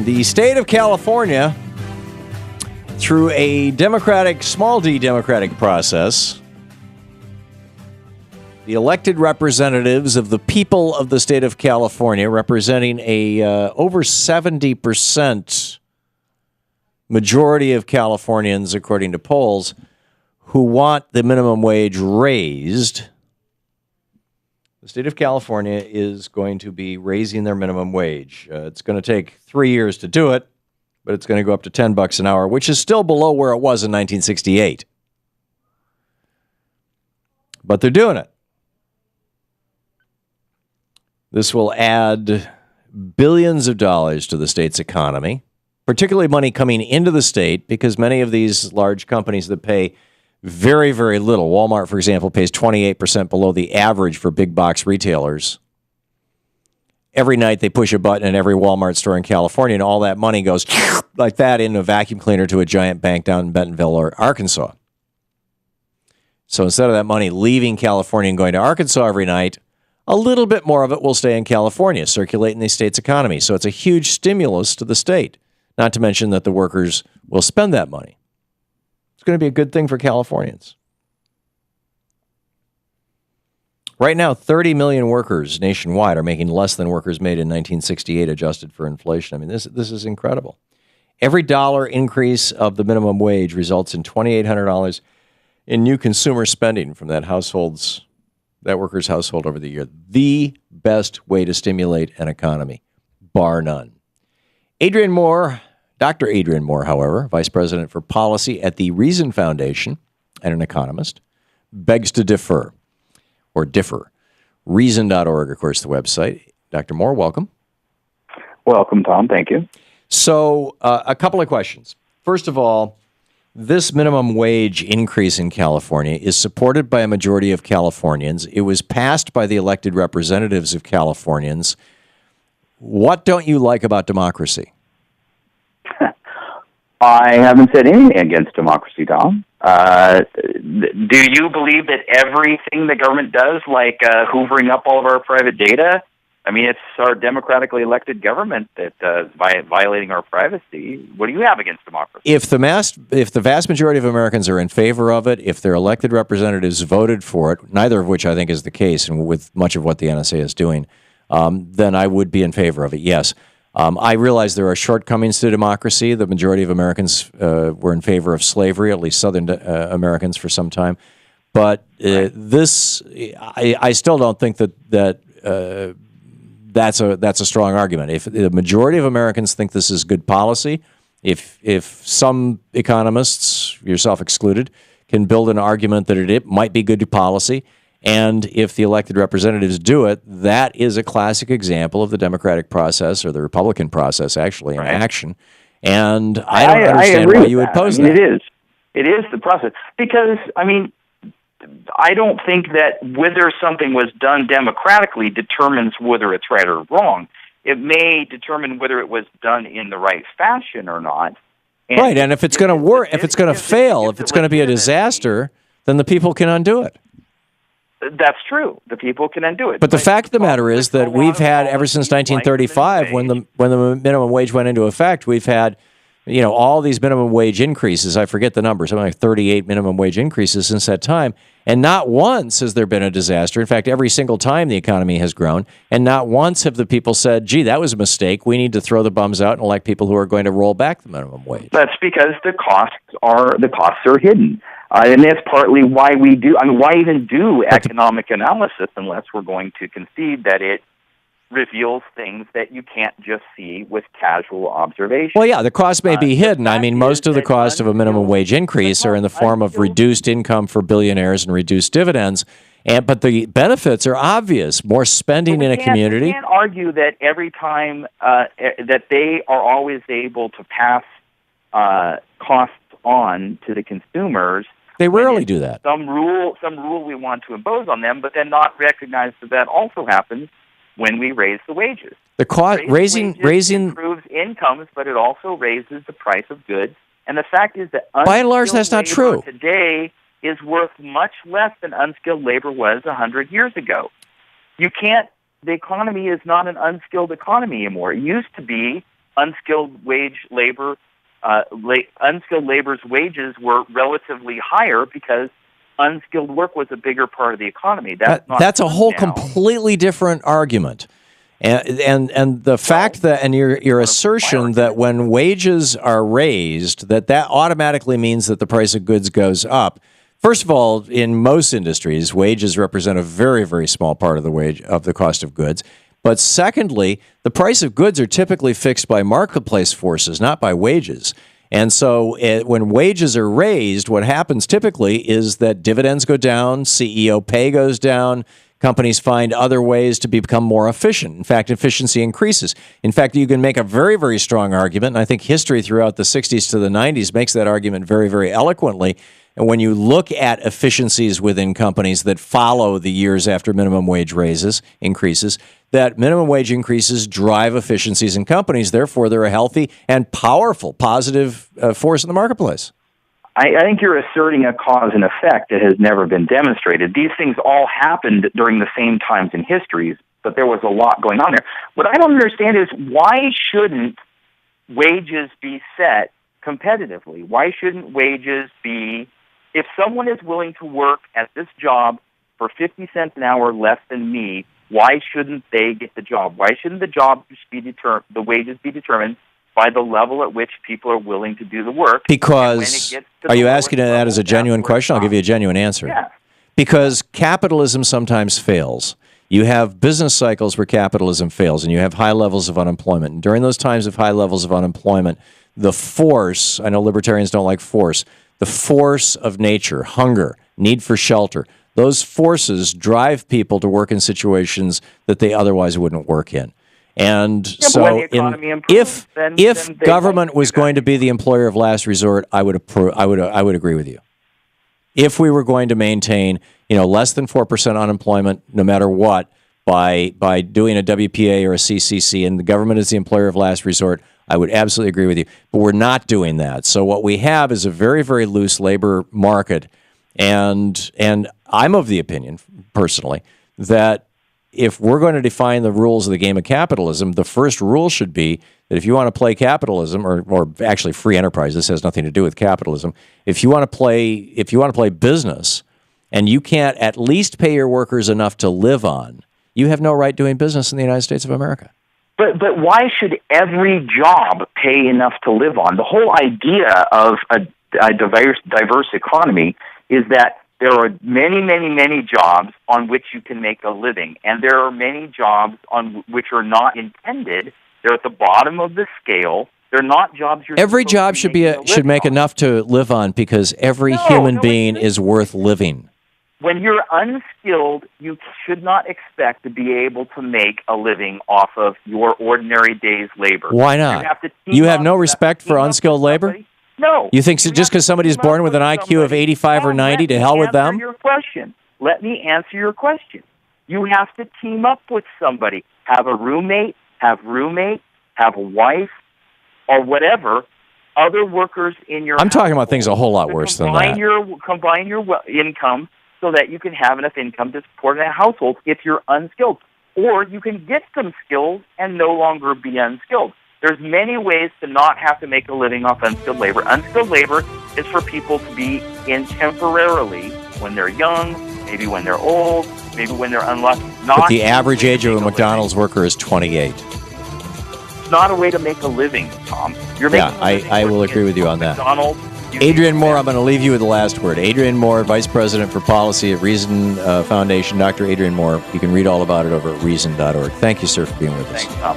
And the state of California, through a small d democratic process, the elected representatives of the people of the state of California, representing a over 70% majority of Californians, according to polls, who want the minimum wage raised. The state of California is going to be raising their minimum wage. It's going to take 3 years to do it, but it's going to go up to $10 an hour, which is still below where it was in 1968. But they're doing it. This will add billions of dollars to the state's economy, particularly money coming into the state, because many of these large companies that pay very, very little. Walmart, for example, pays 28% below the average for big box retailers. Every night they push a button in every Walmart store in California, and all that money goes like that in a vacuum cleaner to a giant bank down in Bentonville or Arkansas. So instead of that money leaving California and going to Arkansas every night, a little bit more of it will stay in California, circulating the state's economy. So it's a huge stimulus to the state, not to mention that the workers will spend that money. It's going to be a good thing for Californians. Right now, 30 million workers nationwide are making less than workers made in 1968, adjusted for inflation. I mean, this is incredible. Every dollar increase of the minimum wage results in $2,800 in new consumer spending from that worker's household over the year. The best way to stimulate an economy, bar none. Dr. Adrian Moore, however, Vice President for Policy at the Reason Foundation and an economist, begs to differ. Reason.org, of course, the website. Dr. Moore, welcome. Welcome, Tom. Thank you. So, a couple of questions. First of all, this minimum wage increase in California is supported by a majority of Californians. It was passed by the elected representatives of Californians. What don't you like about democracy? I haven't said anything against democracy, Tom. Do you believe that everything the government does, like hoovering up all of our private data, I mean, it's our democratically elected government that is violating our privacy? What do you have against democracy? If the vast majority of Americans are in favor of it, if their elected representatives voted for it, neither of which I think is the case, and with much of what the NSA is doing, then I would be in favor of it, yes. I realize there are shortcomings to democracy. The majority of Americans were in favor of slavery, at least Southern Americans for some time. But I still don't think that's a strong argument. If the majority of Americans think this is good policy, if some economists, yourself excluded, can build an argument that it might be good policy, and if the elected representatives do it, that is a classic example of the democratic process, or the Republican process, actually, in action. And I don't understand why you would oppose that. It is the process. Because, I mean, I don't think that whether something was done democratically determines whether it's right or wrong. It may determine whether it was done in the right fashion or not. And and if it's going to work, if it's going to fail, if it's going to be a disaster, then the people can undo it. That's true. The people can undo it. But the fact of the matter is that we've had, ever since 1935, when the minimum wage went into effect, we've had, all these minimum wage increases. I forget the number, something like 38 minimum wage increases since that time. And not once has there been a disaster. In fact, every single time the economy has grown, and not once have the people said, gee, that was a mistake. We need to throw the bums out and elect people who are going to roll back the minimum wage. That's because the costs are hidden. And that's partly why why even do economic analysis unless we're going to concede that it reveals things that you can't just see with casual observation. Well, yeah, the cost may be hidden. I mean, most of the cost of a minimum wage increase are in the form of reduced income for billionaires and reduced dividends. But the benefits are obvious. More spending in a community. You can't argue that every time that they are always able to pass costs on to the consumers. They rarely do that. Some rule we want to impose on them, but then not recognize that also happens when we raise the wages. The cost raising improves incomes, but it also raises the price of goods. And the fact is that by and large, that's not true. Today is worth much less than unskilled labor was 100 years ago. The economy is not an unskilled economy anymore. It used to be unskilled unskilled labor's wages were relatively higher because unskilled work was a bigger part of the economy. That's a whole completely different argument. And the fact that, and your assertion that when wages are raised, that automatically means that the price of goods goes up. First of all, in most industries, wages represent a very, very small part of the cost of goods. But secondly, the price of goods are typically fixed by marketplace forces, not by wages. And so when wages are raised, what happens typically is that dividends go down, CEO pay goes down, companies find other ways to become more efficient. In fact, efficiency increases. In fact, you can make a very, very strong argument, and I think history throughout the 60s to the 90s makes that argument very, very eloquently. And when you look at efficiencies within companies that follow the years after minimum wage increases, that minimum wage increases drive efficiencies in companies. Therefore, they're a healthy and powerful, positive force in the marketplace. I think you're asserting a cause and effect that has never been demonstrated. These things all happened during the same times in history, but there was a lot going on there. What I don't understand is why shouldn't wages be set competitively? Why shouldn't wages be, if someone is willing to work at this job for 50 cents an hour less than me, why shouldn't they get the job? Why shouldn't the wages be determined by the level at which people are willing to do the work? Because, are you asking that as a genuine question? I'll give you a genuine answer. Yeah. Because capitalism sometimes fails. You have business cycles where capitalism fails, and you have high levels of unemployment. And during those times of high levels of unemployment, the force, I know libertarians don't like force, the force of nature, hunger, need for shelter, those forces drive people to work in situations that they otherwise wouldn't work in. And so, if government was going to be the employer of last resort, I would agree with you. If we were going to maintain, less than 4% unemployment, no matter what, by doing a WPA or a CCC, and the government is the employer of last resort, I would absolutely agree with you. But we're not doing that. So what we have is a very, very loose labor market, and I'm of the opinion, personally, that if we're going to define the rules of the game of capitalism, the first rule should be that if you want to play capitalism, or actually free enterprise, this has nothing to do with capitalism. If you want to play business, and you can't at least pay your workers enough to live on, you have no right doing business in the United States of America. But why should every job pay enough to live on? The whole idea of a diverse economy is that there are many, many, many jobs on which you can make a living, and there are many jobs on which are not intended. They're at the bottom of the scale. They're not jobs you're. Every job should make enough to live on, because every human being is worth living. When you're unskilled, you should not expect to be able to make a living off of your ordinary day's labor. Why not? You have no respect for unskilled labor? No. You think just because somebody's born with an IQ of 85 or 90, to hell with them? Let me answer your question. You have to team up with somebody. Have a roommate, have a wife, or whatever, other workers in your I'm talking about things a whole lot worse than that. Combine your income so that you can have enough income to support a household if you're unskilled. Or you can get some skills and no longer be unskilled. There's many ways to not have to make a living off unskilled labor. Unskilled labor is for people to be in temporarily when they're young, maybe when they're old, maybe when they're unlucky. But the average age of a McDonald's worker is 28. It's not a way to make a living, Tom. I will agree with you on that. Adrian Moore, I'm going to leave you with the last word. Adrian Moore, Vice President for Policy at Reason Foundation. Dr. Adrian Moore. You can read all about it over at reason.org. Thank you, sir, for being with us. Thanks, Tom.